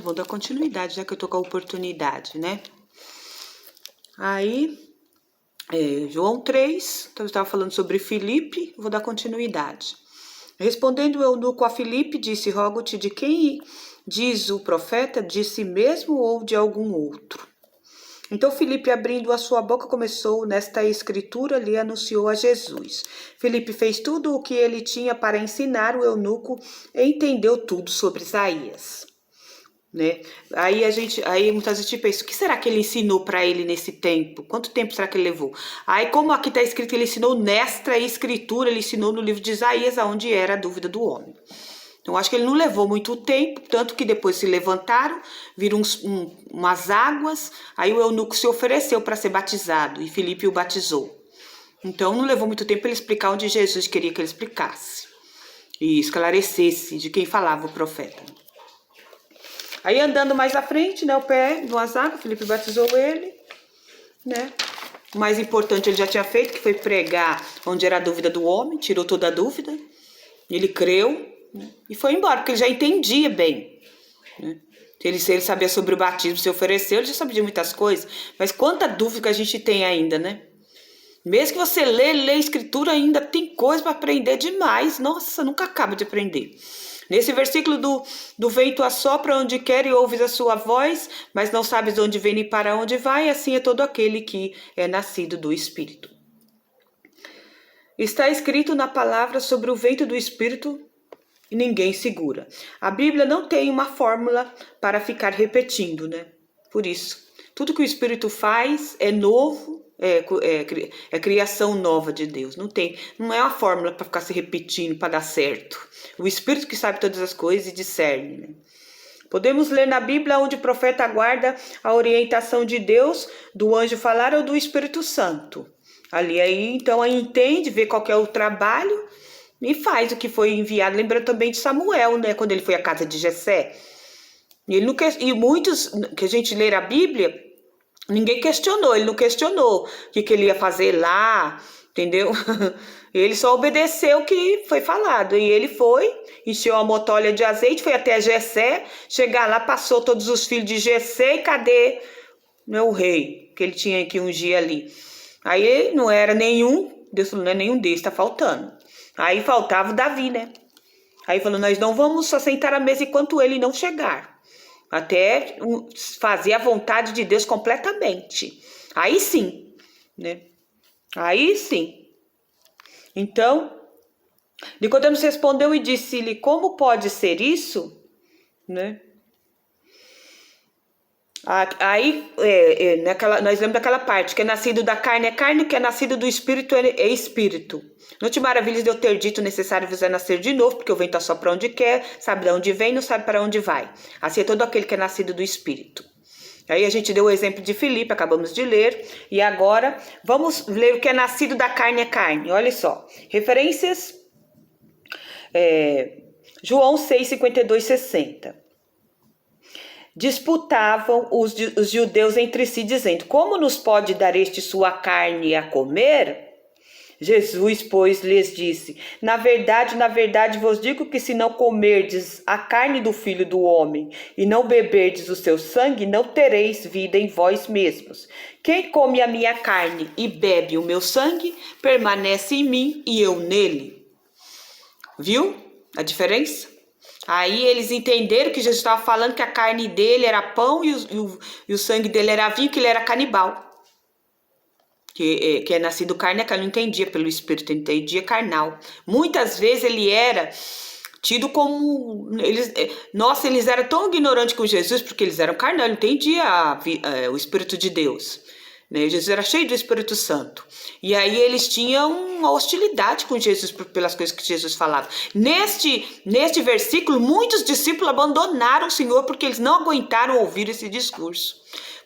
Vou dar continuidade, já que eu tô com a oportunidade, né? Aí, João 3, então eu estava falando sobre Filipe, vou dar continuidade. Respondendo o eunuco a Filipe, disse: rogo-te, de quem diz o profeta, de si mesmo ou de algum outro? Então Filipe, abrindo a sua boca, começou nesta escritura, lhe anunciou a Jesus. Filipe fez tudo o que ele tinha para ensinar o eunuco e entendeu tudo sobre Isaías. Né? Aí muitas vezes a gente pensa, o que será que ele ensinou para ele nesse tempo? Quanto tempo será que ele levou? Aí, como aqui está escrito, ele ensinou nesta escritura, ele ensinou no livro de Isaías, aonde era a dúvida do homem. Então, acho que ele não levou muito tempo, tanto que depois se levantaram, viram umas águas, aí o eunuco se ofereceu para ser batizado e Filipe o batizou. Então, não levou muito tempo ele explicar onde Jesus queria que ele explicasse e esclarecesse de quem falava o profeta. Aí, andando mais à frente, né, o pé no águas, Filipe batizou ele, né? O mais importante ele já tinha feito, que foi pregar onde era a dúvida do homem, tirou toda a dúvida, ele creu, né, e foi embora, porque ele já entendia bem, né? Ele sabia sobre o batismo, se ofereceu, ele já sabia de muitas coisas, mas quanta dúvida que a gente tem ainda, né? Mesmo que você lê a escritura, ainda tem coisa para aprender demais, nossa, nunca acaba de aprender. Nesse versículo do vento assopra onde quer e ouves a sua voz, mas não sabes de onde vem nem para onde vai, assim é todo aquele que é nascido do Espírito. Está escrito na palavra sobre o vento do Espírito e ninguém segura. A Bíblia não tem uma fórmula para ficar repetindo, né? Por isso, tudo que o Espírito faz é novo, é criação nova de Deus. Não é uma fórmula para ficar se repetindo, para dar certo. O Espírito que sabe todas as coisas e discerne, né? Podemos ler na Bíblia onde o profeta aguarda a orientação de Deus, do anjo falar ou do Espírito Santo. Então, aí entende, vê qual que é o trabalho e faz o que foi enviado. Lembrando também de Samuel, né? Quando ele foi à casa de Jessé. E muitos que a gente lê a Bíblia, ninguém questionou, ele não questionou o que ele ia fazer lá, entendeu? Ele só obedeceu o que foi falado. E ele foi, encheu a motolha de azeite, foi até Jessé, chegar lá, passou todos os filhos de Jessé e cadê, né, o rei que ele tinha que ungir ali? Aí não era nenhum, Deus falou, não é nenhum desses, tá faltando. Aí faltava o Davi, né? Aí falou, nós não vamos só sentar à mesa enquanto ele não chegar. Até fazer a vontade de Deus completamente. Aí sim, né? Aí sim. Então, Nicodemos respondeu e disse-lhe, como pode ser isso? Né? Aí, nós lemos daquela parte, que é nascido da carne é carne, que é nascido do espírito é espírito. Não te maravilhes de eu ter dito, necessário vos é nascer de novo, porque o vento assopra onde quer, sabe de onde vem, não sabe para onde vai. Assim é todo aquele que é nascido do espírito. Aí a gente deu o exemplo de Filipe, acabamos de ler, e agora vamos ler o que é nascido da carne é carne. Olha só, referências, João 6, 52, 60. Disputavam os judeus entre si, dizendo, como nos pode dar este sua carne a comer? Jesus, pois, lhes disse, na verdade vos digo que se não comerdes a carne do Filho do Homem e não beberdes o seu sangue, não tereis vida em vós mesmos. Quem come a minha carne e bebe o meu sangue, permanece em mim e eu nele. Viu a diferença? Aí eles entenderam que Jesus estava falando que a carne dele era pão e o sangue dele era vinho, que ele era canibal. Que é nascido carne, que ele não entendia pelo Espírito, ele entendia carnal. Muitas vezes ele era tido como... eles eram tão ignorantes com Jesus, porque eles eram carnal, não entendia o Espírito de Deus. Né? Jesus era cheio do Espírito Santo. E aí eles tinham uma hostilidade com Jesus pelas coisas que Jesus falava. Neste versículo, muitos discípulos abandonaram o Senhor porque eles não aguentaram ouvir esse discurso.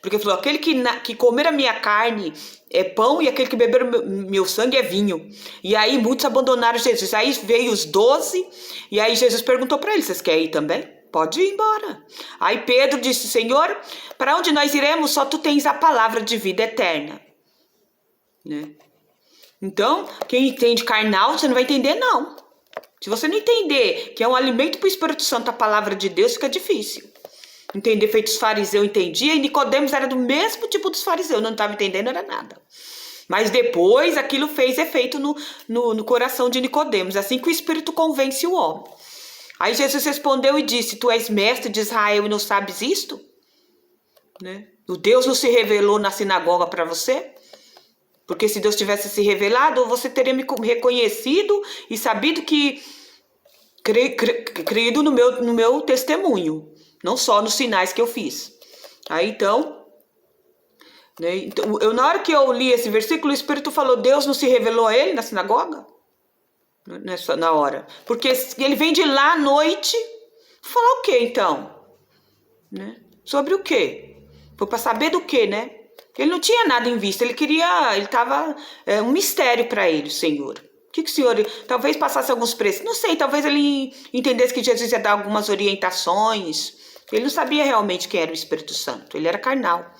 Porque falou, aquele que comer a minha carne é pão e aquele que beber o meu sangue é vinho. E aí muitos abandonaram Jesus. Aí veio os 12 e aí Jesus perguntou para eles, vocês querem ir também? Pode ir embora. Aí Pedro disse, Senhor, para onde nós iremos? Só tu tens a palavra de vida eterna. Né? Então, quem entende carnal, você não vai entender não. Se você não entender que é um alimento para o Espírito Santo, a palavra de Deus, fica difícil. entender feito os fariseus entendia, e Nicodemos era do mesmo tipo dos fariseus, não estava entendendo era nada. Mas depois aquilo fez efeito no coração de Nicodemos, assim que o Espírito convence o homem. Aí Jesus respondeu e disse: tu és mestre de Israel e não sabes isto? Né? O Deus não se revelou na sinagoga para você? Porque se Deus tivesse se revelado, você teria me reconhecido e sabido que crido no meu testemunho, não só nos sinais que eu fiz. Aí então, né, então na hora que eu li esse versículo, o Espírito falou: Deus não se revelou a ele na sinagoga? Na hora. Porque ele vem de lá à noite, falar o que então? Né? Sobre o quê? Foi para saber do que, né? Ele não tinha nada em vista, ele estava um mistério para ele, o Senhor. O que o Senhor, talvez passasse alguns preços, não sei, talvez ele entendesse que Jesus ia dar algumas orientações. Ele não sabia realmente quem era o Espírito Santo, ele era carnal.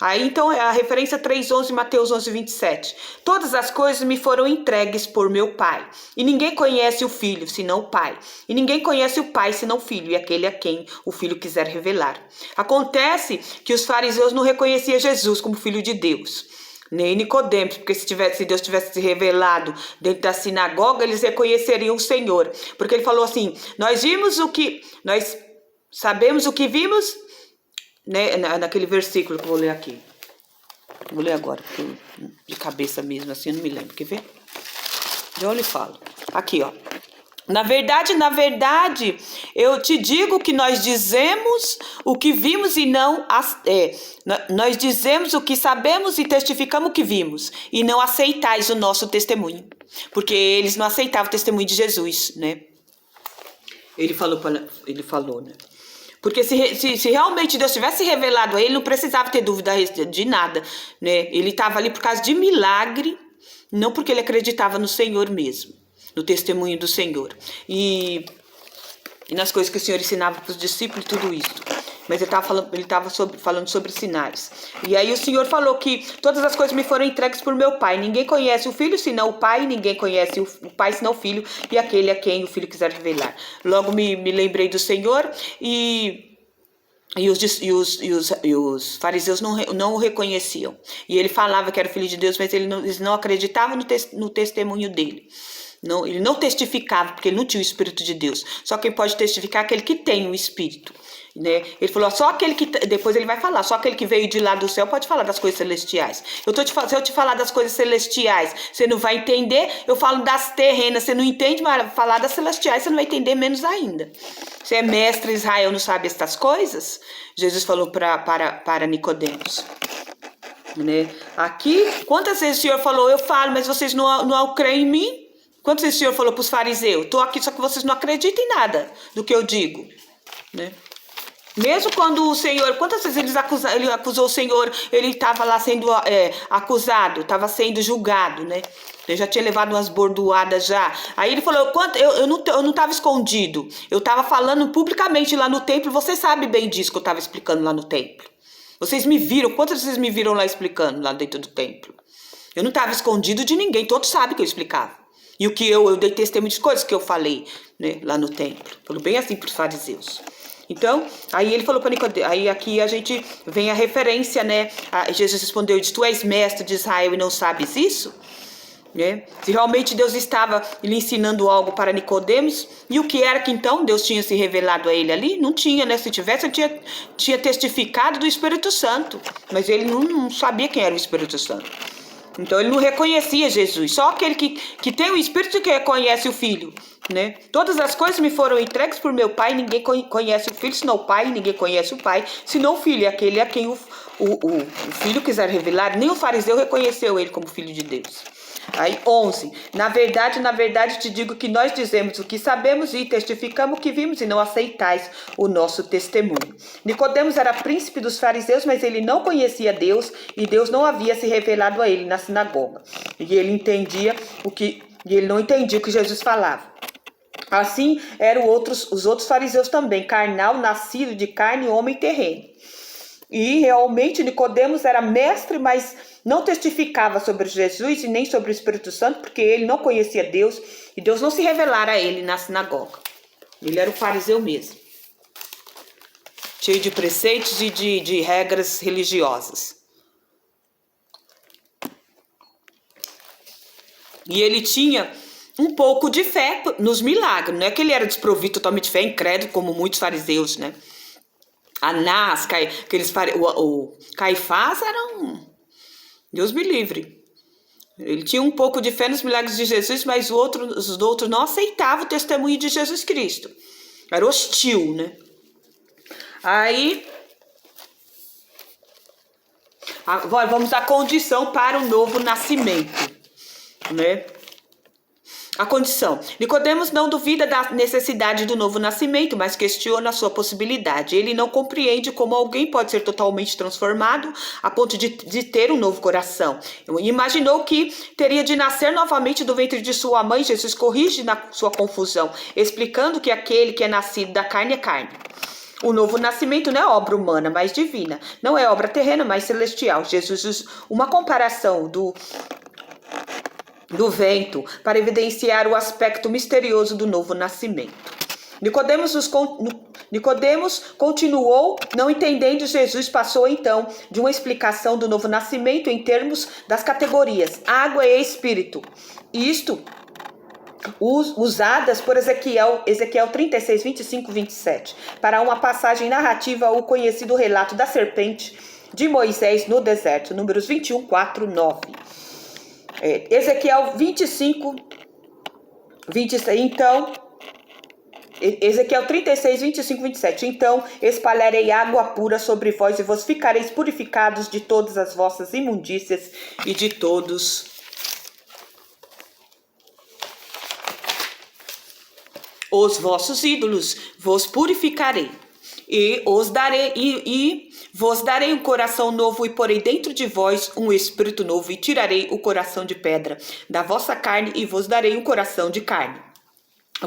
Aí então a referência 3:11, Mateus 11:27. Todas as coisas me foram entregues por meu Pai, e ninguém conhece o Filho senão o Pai, e ninguém conhece o Pai senão o Filho, e aquele a quem o Filho quiser revelar. Acontece que os fariseus não reconheciam Jesus como Filho de Deus, nem Nicodemos, porque se Deus tivesse se revelado dentro da sinagoga, eles reconheceriam o Senhor, porque ele falou assim: nós sabemos o que vimos, né, naquele versículo que eu vou ler aqui. Vou ler agora, porque de cabeça mesmo, assim, eu não me lembro. Quer ver? De onde eu falo? Aqui, ó. Na verdade, eu te digo que nós dizemos o que vimos e não... nós dizemos o que sabemos e testificamos o que vimos, e não aceitais o nosso testemunho. Porque eles não aceitavam o testemunho de Jesus, né? Ele falou, né? Porque se realmente Deus tivesse revelado a ele, não precisava ter dúvida de nada, né? Ele estava ali por causa de milagre, não porque ele acreditava no Senhor mesmo, no testemunho do Senhor. E nas coisas que o Senhor ensinava para os discípulos, tudo isso. Mas ele estava falando sobre sinais. E aí o Senhor falou que todas as coisas me foram entregues por meu Pai. Ninguém conhece o Filho senão o Pai, ninguém conhece o Pai senão o Filho, e aquele a quem o Filho quiser revelar. Logo me lembrei do Senhor e os fariseus não o reconheciam. E ele falava que era o Filho de Deus, mas eles não acreditavam no testemunho dele. Não, ele não testificava, porque ele não tinha o Espírito de Deus. Só quem pode testificar é aquele que tem o Espírito, né? Ele falou, só aquele que... Depois ele vai falar, só aquele que veio de lá do céu pode falar das coisas celestiais. Se eu te falar das coisas celestiais, você não vai entender. Eu falo das terrenas, você não entende, mas falar das celestiais você não vai entender menos ainda. Você é mestre Israel, não sabe estas coisas? Jesus falou para Nicodemos, né? Aqui, quantas vezes o Senhor falou, eu falo, mas vocês não creem em mim? Quantas vezes o Senhor falou para os fariseus, estou aqui só que vocês não acreditam em nada do que eu digo, né? Mesmo quando o Senhor, quantas vezes ele acusou o Senhor, ele estava lá sendo acusado, estava sendo julgado, né? Ele já tinha levado umas bordoadas já. Aí ele falou, eu não estava escondido, eu estava falando publicamente lá no templo, você sabe bem disso que eu estava explicando lá no templo. Vocês me viram, quantas vezes me viram lá explicando, lá dentro do templo? Eu não estava escondido de ninguém, todos sabem que eu explicava. E o que eu dei testemunho de coisas que eu falei, né, lá no templo. Falou bem assim para os fariseus. Então, aí ele falou para Nicodemos, aí aqui a gente vem a referência, né? Jesus respondeu, tu és mestre de Israel e não sabes isso? Né? Se realmente Deus estava lhe ensinando algo para Nicodemos, e o que era que então Deus tinha se revelado a ele ali? Não tinha, né? Se tivesse, ele tinha testificado do Espírito Santo, mas ele não sabia quem era o Espírito Santo. Então ele não reconhecia Jesus, só aquele que tem o Espírito que reconhece o Filho, né? Todas as coisas me foram entregues por meu Pai, ninguém conhece o Filho senão o Pai, ninguém conhece o Pai senão o Filho, aquele a quem o Filho quiser revelar. Nem o fariseu reconheceu ele como Filho de Deus. Aí 11, na verdade te digo que nós dizemos o que sabemos e testificamos o que vimos e não aceitais o nosso testemunho. Nicodemos era príncipe dos fariseus, mas ele não conhecia Deus e Deus não havia se revelado a ele na sinagoga. E ele não entendia o que Jesus falava. Assim eram os outros fariseus também, carnal, nascido de carne, homem terreno. E realmente Nicodemos era mestre, mas não testificava sobre Jesus e nem sobre o Espírito Santo, porque ele não conhecia Deus e Deus não se revelara a ele na sinagoga. Ele era o fariseu mesmo. cheio de preceitos e de regras religiosas. E ele tinha um pouco de fé nos milagres. Não é que ele era desprovido totalmente de fé, incrédulo, como muitos fariseus, né? Anás, o Caifás eram... Deus me livre. Ele tinha um pouco de fé nos milagres de Jesus, mas os outros não aceitavam o testemunho de Jesus Cristo. Era hostil, né? Aí... Agora vamos à condição para o novo nascimento, né? A condição. Nicodemos não duvida da necessidade do novo nascimento, mas questiona a sua possibilidade. Ele não compreende como alguém pode ser totalmente transformado a ponto de ter um novo coração. Imaginou que teria de nascer novamente do ventre de sua mãe. Jesus corrige na sua confusão, explicando que aquele que é nascido da carne é carne. O novo nascimento não é obra humana, mas divina. Não é obra terrena, mas celestial. Jesus usa uma comparação do vento para evidenciar o aspecto misterioso do novo nascimento. Nicodemos continuou não entendendo. Jesus passou então de uma explicação do novo nascimento em termos das categorias água e espírito. Isto usadas por Ezequiel 36, 25, 27, para uma passagem narrativa, o conhecido relato da serpente de Moisés no deserto, números 21, 4, 9. Ezequiel 25, 26, então, Ezequiel 36, 25, 27. Então espalharei água pura sobre vós e vos ficareis purificados de todas as vossas imundícias e de todos os vossos ídolos vos purificarei. E vos darei um coração novo e porei dentro de vós um espírito novo e tirarei o coração de pedra da vossa carne e vos darei um coração de carne.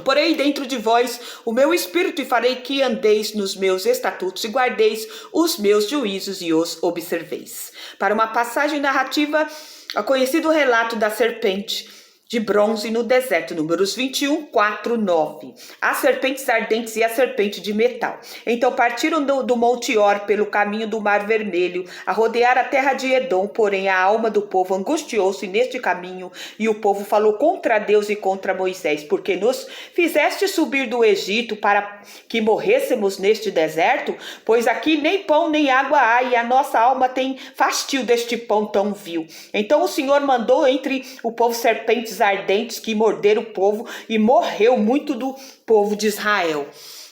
Porei dentro de vós o meu espírito e farei que andeis nos meus estatutos e guardeis os meus juízos e os observeis. Para uma passagem narrativa, o conhecido relato da serpente de bronze no deserto, números 21, 4, 9. As serpentes ardentes e a serpente de metal. Então partiram do Monte Or pelo caminho do Mar Vermelho, a rodear a terra de Edom, porém a alma do povo angustiou-se neste caminho, e o povo falou contra Deus e contra Moisés, porque nos fizeste subir do Egito para que morrêssemos neste deserto? Pois aqui nem pão nem água há, e a nossa alma tem fastio deste pão tão vil. Então o Senhor mandou entre o povo serpentes ardentes que morderam o povo, e morreu muito do povo de Israel.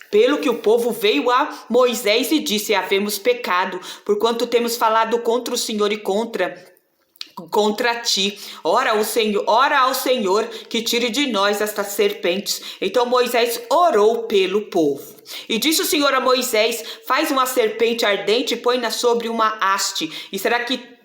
Pelo que o povo veio a Moisés e disse: havemos pecado, porquanto temos falado contra o Senhor e contra ti. Ora ao Senhor que tire de nós estas serpentes. Então Moisés orou pelo povo. E disse o Senhor a Moisés: faz uma serpente ardente e põe-na sobre uma haste, e será que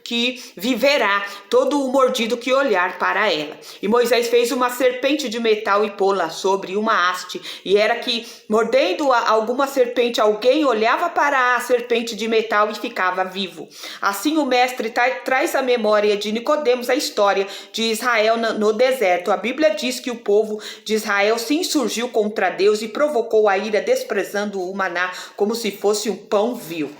viverá todo o mordido que olhar para ela. E Moisés fez uma serpente de metal e pô-la sobre uma haste, e era que, mordendo alguma serpente, alguém olhava para a serpente de metal e ficava vivo. Assim o mestre traz à memória de Nicodemos a história de Israel no deserto. A Bíblia diz que o povo de Israel se insurgiu contra Deus e provocou a ira, desprezando o maná como se fosse um pão vil.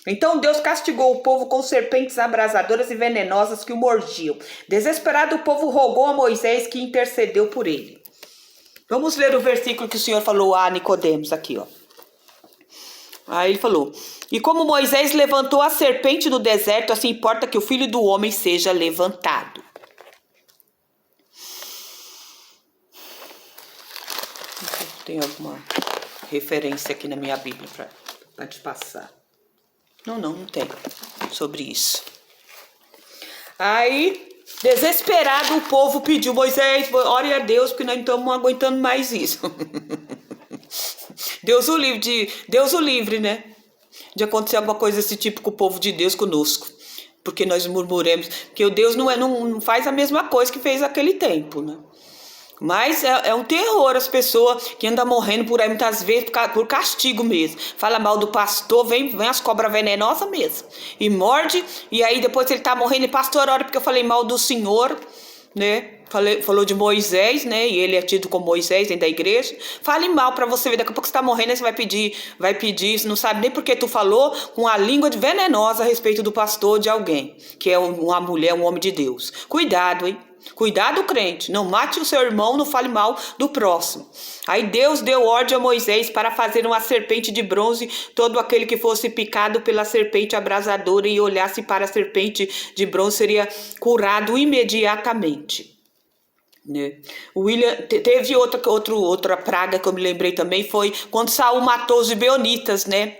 Então Deus castigou o povo com serpentes abrasadoras e venenosas que o mordiam. Desesperado, o povo rogou a Moisés, que intercedeu por ele. Vamos ler o versículo que o Senhor falou a Nicodemos aqui, ó. Aí ele falou: e como Moisés levantou a serpente no deserto, assim importa que o Filho do Homem seja levantado. Tem alguma referência aqui na minha Bíblia para te passar? Não tem sobre isso. Aí, desesperado, o povo pediu: Moisés, ore a Deus, porque nós não estamos aguentando mais isso. Deus o livre, né? De acontecer alguma coisa desse tipo com o povo de Deus conosco. Porque nós murmuremos. Porque o Deus não faz a mesma coisa que fez naquele tempo, né? Mas é um terror as pessoas que andam morrendo por aí muitas vezes por castigo mesmo. Fala mal do pastor, vem as cobras venenosas mesmo. E morde, e aí depois ele tá morrendo, e pastor, ora porque eu falei mal do senhor, né? Falou de Moisés, né? E ele é tido como Moisés dentro da igreja. Fale mal pra você ver. Daqui a pouco você tá morrendo, aí você vai pedir, não sabe nem porque tu falou com a língua venenosa a respeito do pastor de alguém, que é uma mulher, um homem de Deus. Cuidado, hein? Cuidado, crente. Não mate o seu irmão, não fale mal do próximo. Aí Deus deu ordem a Moisés para fazer uma serpente de bronze. Todo aquele que fosse picado pela serpente abrasadora e olhasse para a serpente de bronze seria curado imediatamente. Né? O William teve outra praga que eu me lembrei também, foi quando Saul matou os gibeonitas, né?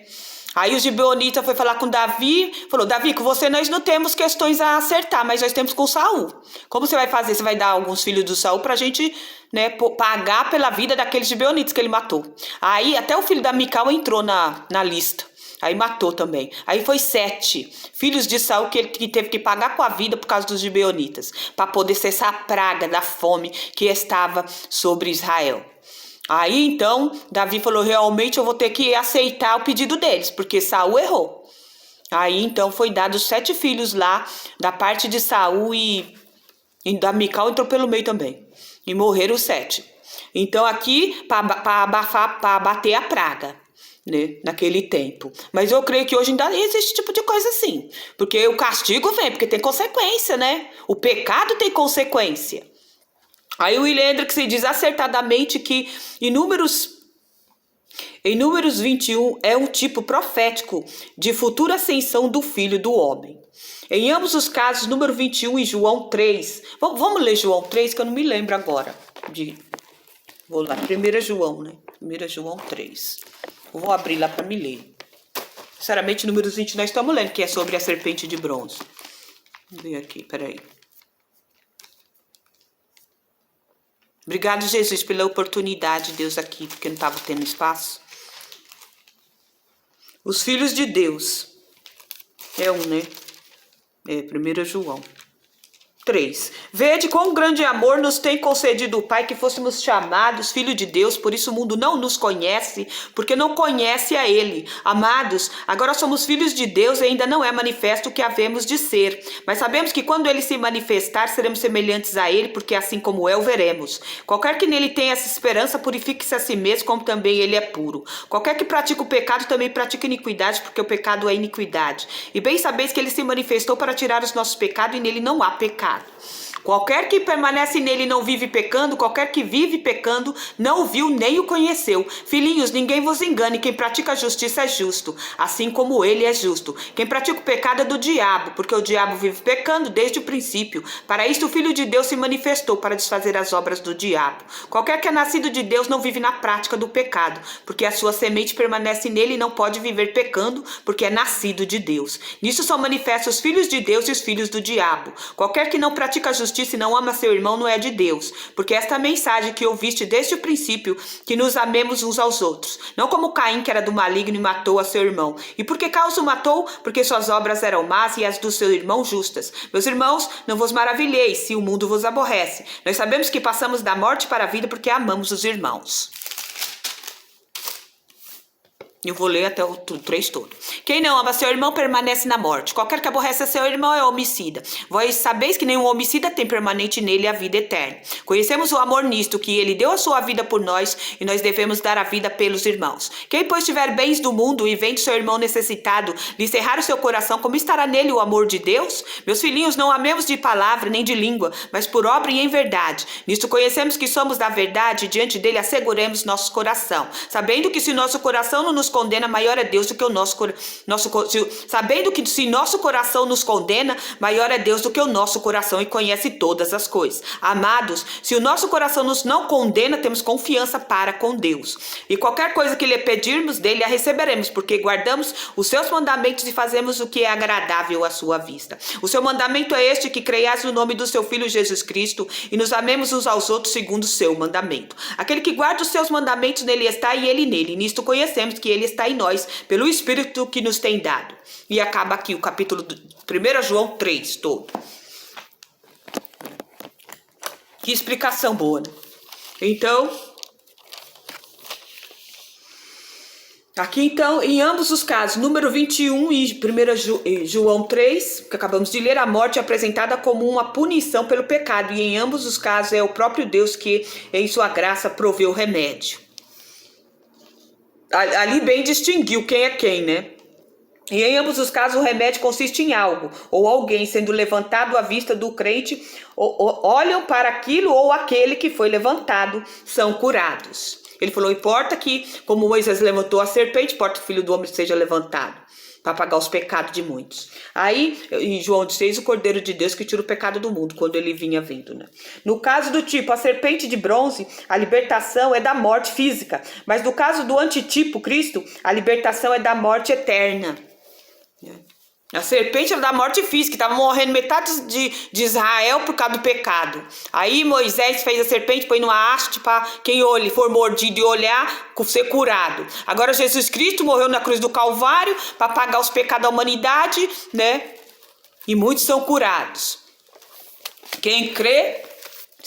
Aí os gibeonitas foi falar com Davi, falou: Davi, com você nós não temos questões a acertar, mas nós temos com Saul. Como você vai fazer? Você vai dar alguns filhos do Saul pra gente, né, pagar pela vida daqueles gibeonitas que ele matou. Aí até o filho da Mical entrou na lista. Aí matou também. Aí foi 7 filhos de Saul que teve que pagar com a vida por causa dos gibeonitas, para poder cessar a praga da fome que estava sobre Israel. Aí então Davi falou: realmente eu vou ter que aceitar o pedido deles, porque Saul errou. Aí então foi dado 7 filhos lá da parte de Saul e da Mical entrou pelo meio também. E morreram os 7. Então aqui para abafar, para abater a praga. Né, naquele tempo. Mas eu creio que hoje ainda existe tipo de coisa assim. Porque o castigo vem, porque tem consequência, né? O pecado tem consequência. Aí o William Hendricks diz acertadamente que em Números 21 é um tipo profético de futura ascensão do Filho do Homem. Em ambos os casos, número 21 e João 3. Vamos ler João 3, que eu não me lembro agora. Vou lá, 1 João, né? 1 João 3. Eu vou abrir lá para me ler. Sinceramente, números 20 nós estamos lendo, que é sobre a serpente de bronze. Vamos ver aqui, peraí. Obrigado, Jesus, pela oportunidade, Deus, aqui, porque não estava tendo espaço. Os filhos de Deus. É um, né? É, 1 João 3. Vede quão grande amor nos tem concedido o Pai, que fôssemos chamados filhos de Deus, por isso o mundo não nos conhece, porque não conhece a Ele. Amados, agora somos filhos de Deus e ainda não é manifesto o que havemos de ser. Mas sabemos que quando Ele se manifestar, seremos semelhantes a Ele, porque assim como é, o veremos. Qualquer que nele tenha essa esperança, purifique-se a si mesmo, como também Ele é puro. Qualquer que pratica o pecado, também pratica iniquidade, porque o pecado é iniquidade. E bem sabeis que Ele se manifestou para tirar os nossos pecados, e nele não há pecado. Qualquer que permanece nele não vive pecando, qualquer que vive pecando não o viu nem o conheceu. Filhinhos, ninguém vos engane, quem pratica a justiça é justo, assim como ele é justo. Quem pratica o pecado é do diabo, porque o diabo vive pecando desde o princípio. Para isso o Filho de Deus se manifestou, para desfazer as obras do diabo. Qualquer que é nascido de Deus não vive na prática do pecado, porque a sua semente permanece nele e não pode viver pecando, porque é nascido de Deus. Nisso são manifestos os filhos de Deus e os filhos do diabo. Qualquer que não pratica a justiça e não ama seu irmão não é de Deus, porque esta mensagem que ouviste desde o princípio, que nos amemos uns aos outros, não como Caim, que era do maligno e matou a seu irmão. E por que causa o matou? Porque suas obras eram más e as do seu irmão justas. Meus irmãos, não vos maravilheis se o mundo vos aborrece. Nós sabemos que passamos da morte para a vida porque amamos os irmãos. Eu vou ler até o 3 todo. Quem não ama seu irmão permanece na morte. Qualquer que aborrece seu irmão é homicida. Vós sabeis que nenhum homicida tem permanente nele a vida eterna. Conhecemos o amor nisto, que ele deu a sua vida por nós, e nós devemos dar a vida pelos irmãos. Quem, pois, tiver bens do mundo e vendo seu irmão necessitado, lhe cerrar o seu coração, como estará nele o amor de Deus? Meus filhinhos, não amemos de palavra nem de língua, mas por obra e em verdade. Nisto conhecemos que somos da verdade, e diante dele asseguremos nosso coração, sabendo que se nosso coração não nos condena, maior é Deus do que o sabendo que se nosso coração nos condena, maior é Deus do que o nosso coração e conhece todas as coisas. Amados, se o nosso coração nos não condena, temos confiança para com Deus. E qualquer coisa que lhe pedirmos dele, a receberemos, porque guardamos os seus mandamentos e fazemos o que é agradável à sua vista. O seu mandamento é este, que creiais no nome do seu Filho Jesus Cristo e nos amemos uns aos outros segundo o seu mandamento. Aquele que guarda os seus mandamentos, nele está e ele nele. Nisto conhecemos que ele está em nós, pelo Espírito que nos tem dado. E acaba aqui o capítulo 1 João 3 todo. Que explicação boa, né? Então, Aqui então, em ambos os casos, número 21 e 1 João 3, que acabamos de ler, a morte é apresentada como uma punição pelo pecado. E em ambos os casos é o próprio Deus que, em sua graça, proveu o remédio. Ali bem distinguiu quem é quem, né? E em ambos os casos o remédio consiste em algo, ou alguém sendo levantado à vista do crente, olham para aquilo ou aquele que foi levantado, são curados. Ele falou, importa que, como Moisés levantou a serpente, importa que o Filho do Homem seja levantado, para pagar os pecados de muitos. Aí, em João 6, o Cordeiro de Deus que tira o pecado do mundo, quando ele vinha vindo, né? No caso do tipo, a serpente de bronze, a libertação é da morte física. Mas no caso do antitipo, Cristo, a libertação é da morte eterna. A serpente era da morte física, estava morrendo metade de Israel por causa do pecado. Aí Moisés fez a serpente, põe numa haste para quem for mordido e olhar, ser curado. Agora Jesus Cristo morreu na cruz do Calvário para pagar os pecados da humanidade, né? E muitos são curados. Quem crê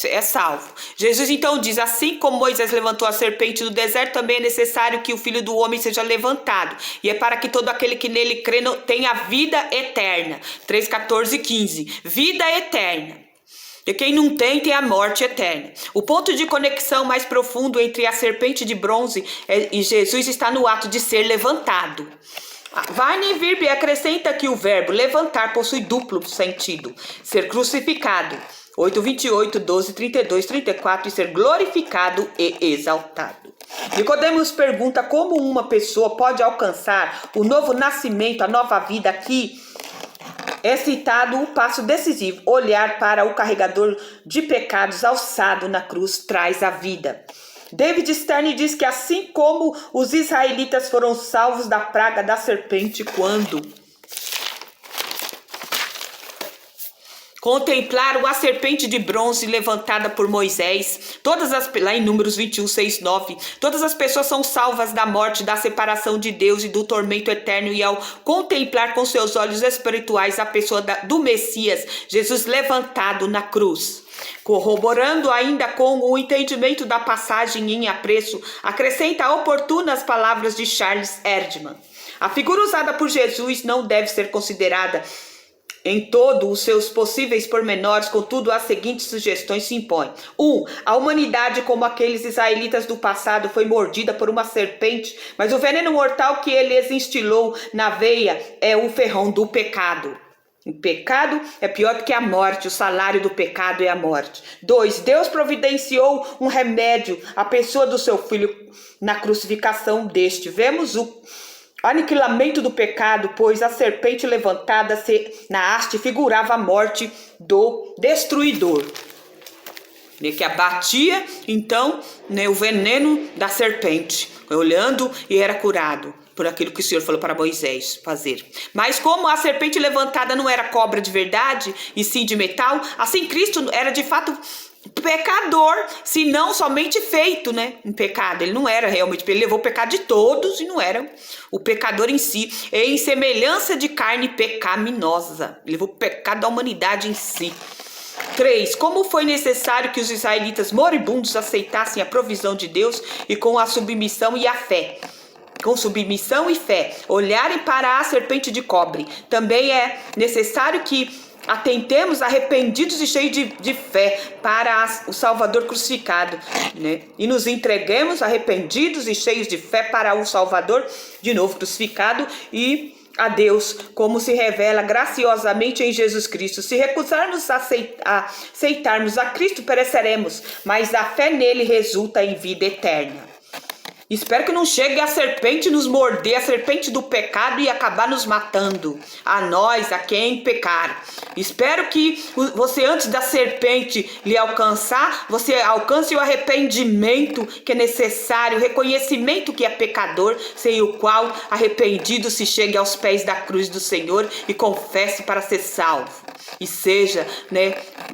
é salvo. Jesus então diz, assim como Moisés levantou a serpente no deserto, também é necessário que o Filho do Homem seja levantado. E é para que todo aquele que nele crê tenha vida eterna. 3, 14 e 15. Vida eterna. E quem não tem a morte eterna. O ponto de conexão mais profundo entre a serpente de bronze e Jesus está no ato de ser levantado. Varney Virbe acrescenta que o verbo levantar possui duplo sentido. Ser crucificado. 8:28, 12, 32, 34 e ser glorificado e exaltado. Nicodemos pergunta como uma pessoa pode alcançar o novo nascimento, a nova vida. Aqui é citado o passo decisivo, olhar para o carregador de pecados alçado na cruz traz a vida. David Stern diz que assim como os israelitas foram salvos da praga da serpente quando contemplaram a serpente de bronze levantada por Moisés, lá em Números 21, 6, 9, todas as pessoas são salvas da morte, da separação de Deus e do tormento eterno, e ao contemplar com seus olhos espirituais a pessoa do Messias, Jesus levantado na cruz. Corroborando ainda com o entendimento da passagem em apreço, acrescenta oportunas palavras de Charles Erdmann. A figura usada por Jesus não deve ser considerada em todos os seus possíveis pormenores, contudo, as seguintes sugestões se impõem. 1. A humanidade, como aqueles israelitas do passado, foi mordida por uma serpente, mas o veneno mortal que eles instilou na veia é o ferrão do pecado. O pecado é pior do que a morte, o salário do pecado é a morte. 2. Deus providenciou um remédio à pessoa do seu filho na crucificação deste. Vemos o aniquilamento do pecado, pois a serpente levantada na haste figurava a morte do destruidor, que abatia então o veneno da serpente, olhando e era curado por aquilo que o Senhor falou para Moisés fazer. Mas como a serpente levantada não era cobra de verdade, e sim de metal, assim Cristo era de fato pecador, se não somente feito, em pecado. Ele não era realmente, ele levou o pecado de todos e não era o pecador em si, em semelhança de carne pecaminosa. Ele levou o pecado da humanidade em si. 3. Como foi necessário que os israelitas moribundos aceitassem a provisão de Deus e com a submissão e a fé. Com submissão e fé, olharem para a serpente de cobre. Também é necessário que atentemos arrependidos e cheios de fé para o Salvador crucificado, e nos entreguemos arrependidos e cheios de fé para o Salvador de novo crucificado e a Deus, como se revela graciosamente em Jesus Cristo. Se recusarmos a aceitarmos a Cristo, pereceremos, mas a fé nele resulta em vida eterna. Espero que não chegue a serpente nos morder, a serpente do pecado e acabar nos matando, a nós, a quem pecar. Espero que você, antes da serpente lhe alcançar, você alcance o arrependimento que é necessário, o reconhecimento que é pecador, sem o qual arrependido se chegue aos pés da cruz do Senhor e confesse para ser salvo. E seja,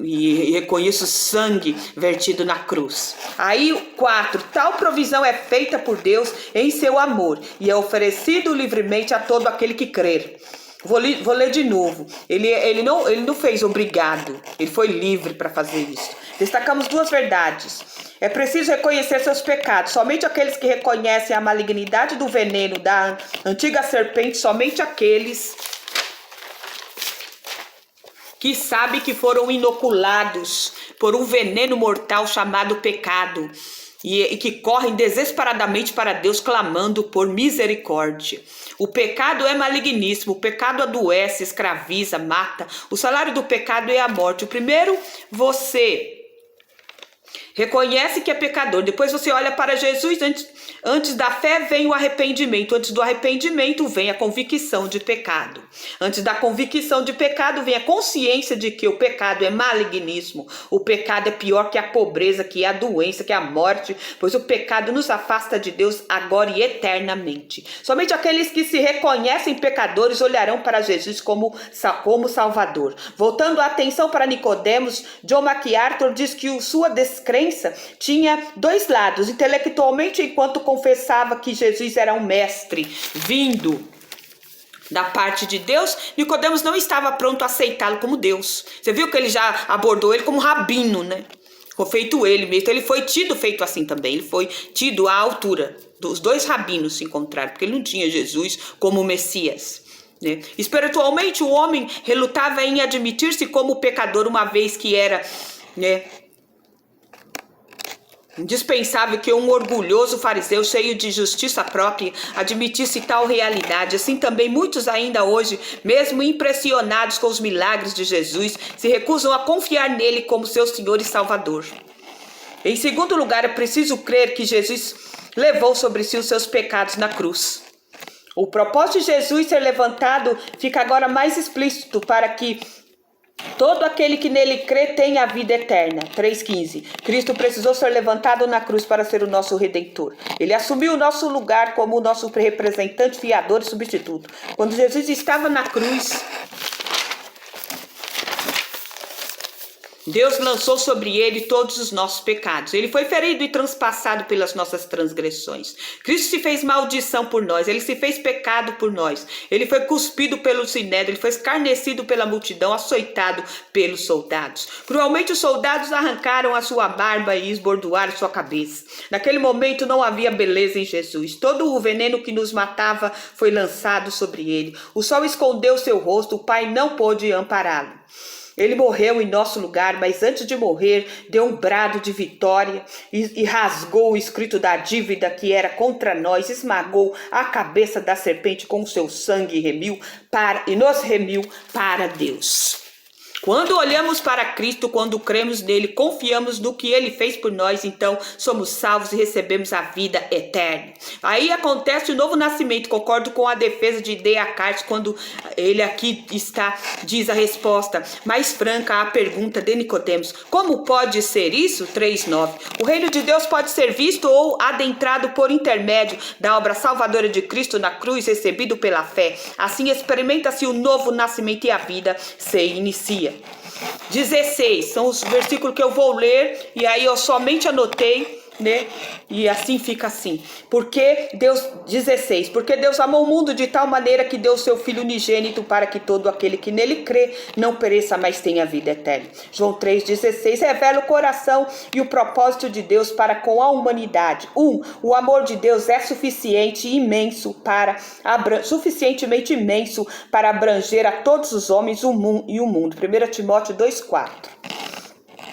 e reconheça o sangue vertido na cruz. Aí 4, tal provisão é feita por Deus em seu amor e é oferecido livremente a todo aquele que crer. Vou ler de novo. Ele não fez obrigado, ele foi livre para fazer isso. Destacamos duas verdades. É preciso reconhecer seus pecados. Somente aqueles que reconhecem a malignidade do veneno da antiga serpente, somente aqueles que sabem que foram inoculados por um veneno mortal chamado pecado e que correm desesperadamente para Deus clamando por misericórdia. O pecado é maligníssimo, o pecado adoece, escraviza, mata. O salário do pecado é a morte. O primeiro, você reconhece que é pecador. Depois você olha para Jesus. Antes da fé vem o arrependimento. Antes do arrependimento vem a convicção de pecado. Antes da convicção de pecado vem a consciência de que o pecado é maligníssimo. O pecado é pior que a pobreza, que a doença, que a morte. Pois o pecado nos afasta de Deus agora e eternamente. Somente aqueles que se reconhecem pecadores olharão para Jesus como Salvador. Voltando a atenção para Nicodemos, John MacArthur diz que sua descrença tinha dois lados. Intelectualmente, enquanto confessava que Jesus era um mestre vindo da parte de Deus, Nicodemos não estava pronto a aceitá-lo como Deus. Você viu que ele já abordou ele como rabino, né? Foi feito ele mesmo. Ele foi tido feito assim também. Ele foi tido à altura. Os dois rabinos se encontraram, porque ele não tinha Jesus como Messias. Né? Espiritualmente, o homem relutava em admitir-se como pecador, uma vez que era, né, indispensável que um orgulhoso fariseu cheio de justiça própria admitisse tal realidade. Assim também muitos ainda hoje, mesmo impressionados com os milagres de Jesus, se recusam a confiar nele como seu Senhor e Salvador. Em segundo lugar, é preciso crer que Jesus levou sobre si os seus pecados na cruz. O propósito de Jesus ser levantado fica agora mais explícito para que todo aquele que nele crê tem a vida eterna. 3,15. Cristo precisou ser levantado na cruz para ser o nosso Redentor. Ele assumiu o nosso lugar como o nosso representante, fiador e substituto. Quando Jesus estava na cruz, Deus lançou sobre ele todos os nossos pecados. Ele foi ferido e transpassado pelas nossas transgressões. Cristo se fez maldição por nós. Ele se fez pecado por nós. Ele foi cuspido pelo sinédrio. Ele foi escarnecido pela multidão, açoitado pelos soldados. Cruelmente os soldados arrancaram a sua barba e esbordoaram sua cabeça. Naquele momento não havia beleza em Jesus. Todo o veneno que nos matava foi lançado sobre ele. O sol escondeu seu rosto. O Pai não pôde ampará-lo. Ele morreu em nosso lugar, mas antes de morrer, deu um brado de vitória e rasgou o escrito da dívida que era contra nós, esmagou a cabeça da serpente com o seu sangue e nos remiu para Deus. Quando olhamos para Cristo, quando cremos nele, confiamos no que ele fez por nós, então somos salvos e recebemos a vida eterna. Aí acontece o novo nascimento. Concordo com a defesa de Descartes quando ele aqui diz a resposta mais franca à pergunta de Nicodemos. Como pode ser isso? 3,9. O reino de Deus pode ser visto ou adentrado por intermédio da obra salvadora de Cristo na cruz, recebido pela fé. Assim experimenta-se o novo nascimento e a vida se inicia. 16, são os versículos que eu vou ler, e aí eu somente anotei, né? E assim fica assim. Porque Deus amou o mundo de tal maneira que deu o seu Filho unigênito para que todo aquele que nele crê não pereça, mas tenha vida eterna. João 3,16 revela o coração e o propósito de Deus para com a humanidade. O amor de Deus é suficientemente imenso para abranger a todos os homens e o mundo. 1 Timóteo 2,4.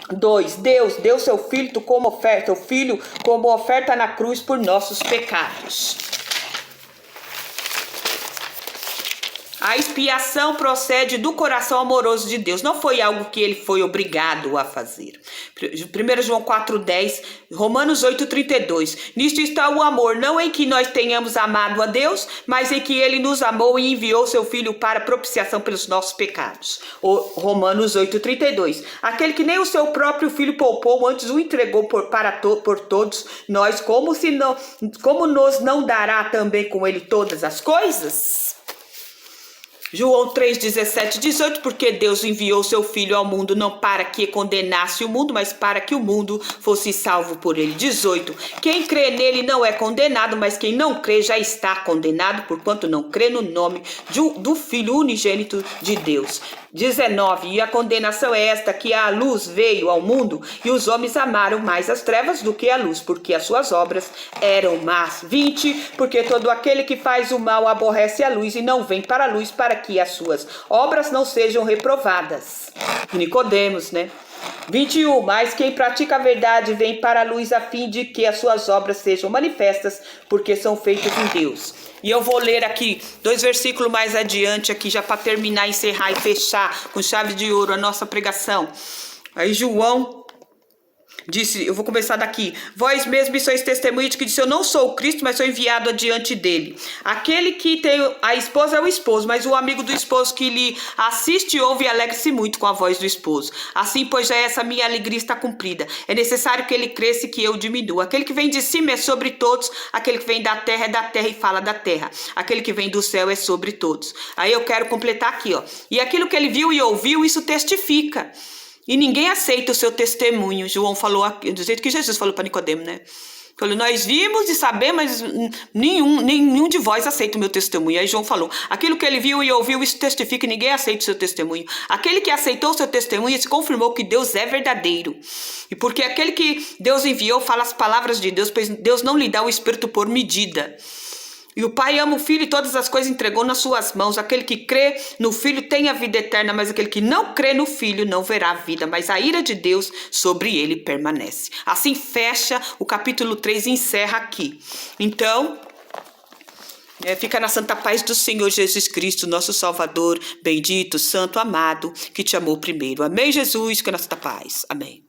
2. Deus deu seu filho como oferta na cruz por nossos pecados. A expiação procede do coração amoroso de Deus. Não foi algo que ele foi obrigado a fazer. 1 João 4,10, Romanos 8,32. Nisto está o amor, não em que nós tenhamos amado a Deus, mas em que ele nos amou e enviou seu Filho para propiciação pelos nossos pecados. Romanos 8,32. Aquele que nem o seu próprio Filho poupou, antes o entregou por todos nós, como nos não dará também com ele todas as coisas? João 3, 17, 18, porque Deus enviou seu Filho ao mundo não para que condenasse o mundo, mas para que o mundo fosse salvo por ele. 18, quem crê nele não é condenado, mas quem não crê já está condenado, porquanto não crê no nome do Filho unigênito de Deus. 19, e a condenação é esta, que a luz veio ao mundo, e os homens amaram mais as trevas do que a luz, porque as suas obras eram más. 20, porque todo aquele que faz o mal aborrece a luz e não vem para a luz, para que as suas obras não sejam reprovadas. Nicodemos, né? 21, mas quem pratica a verdade vem para a luz a fim de que as suas obras sejam manifestas, porque são feitas em Deus. E eu vou ler aqui 2 versículos mais adiante aqui, já para terminar, encerrar e fechar com chave de ouro a nossa pregação. Aí João disse, eu vou começar daqui. Vós mesmos sois testemunhas de que disse, eu não sou o Cristo, mas sou enviado adiante dele. Aquele que tem a esposa é o esposo, mas o amigo do esposo que lhe assiste, ouve e alegra-se muito com a voz do esposo. Assim, pois já essa minha alegria está cumprida. É necessário que ele cresça e que eu diminua. Aquele que vem de cima é sobre todos, aquele que vem da terra é da terra e fala da terra. Aquele que vem do céu é sobre todos. Aí eu quero completar aqui, ó. E aquilo que ele viu e ouviu, isso testifica. E ninguém aceita o seu testemunho. João falou, do jeito que Jesus falou para Nicodemo, né? Falou, nós vimos e sabemos, mas nenhum de vós aceita o meu testemunho. Aí João falou, aquilo que ele viu e ouviu, isso testifica, e ninguém aceita o seu testemunho. Aquele que aceitou o seu testemunho se confirmou que Deus é verdadeiro. E porque aquele que Deus enviou fala as palavras de Deus, pois Deus não lhe dá o Espírito por medida. E o Pai ama o Filho e todas as coisas entregou nas suas mãos. Aquele que crê no Filho tem a vida eterna, mas aquele que não crê no Filho não verá a vida, mas a ira de Deus sobre ele permanece. Assim fecha o capítulo 3 e encerra aqui. Então, fica na santa paz do Senhor Jesus Cristo, nosso Salvador, bendito, santo, amado, que te amou primeiro. Amém, Jesus, fica na santa paz. Amém.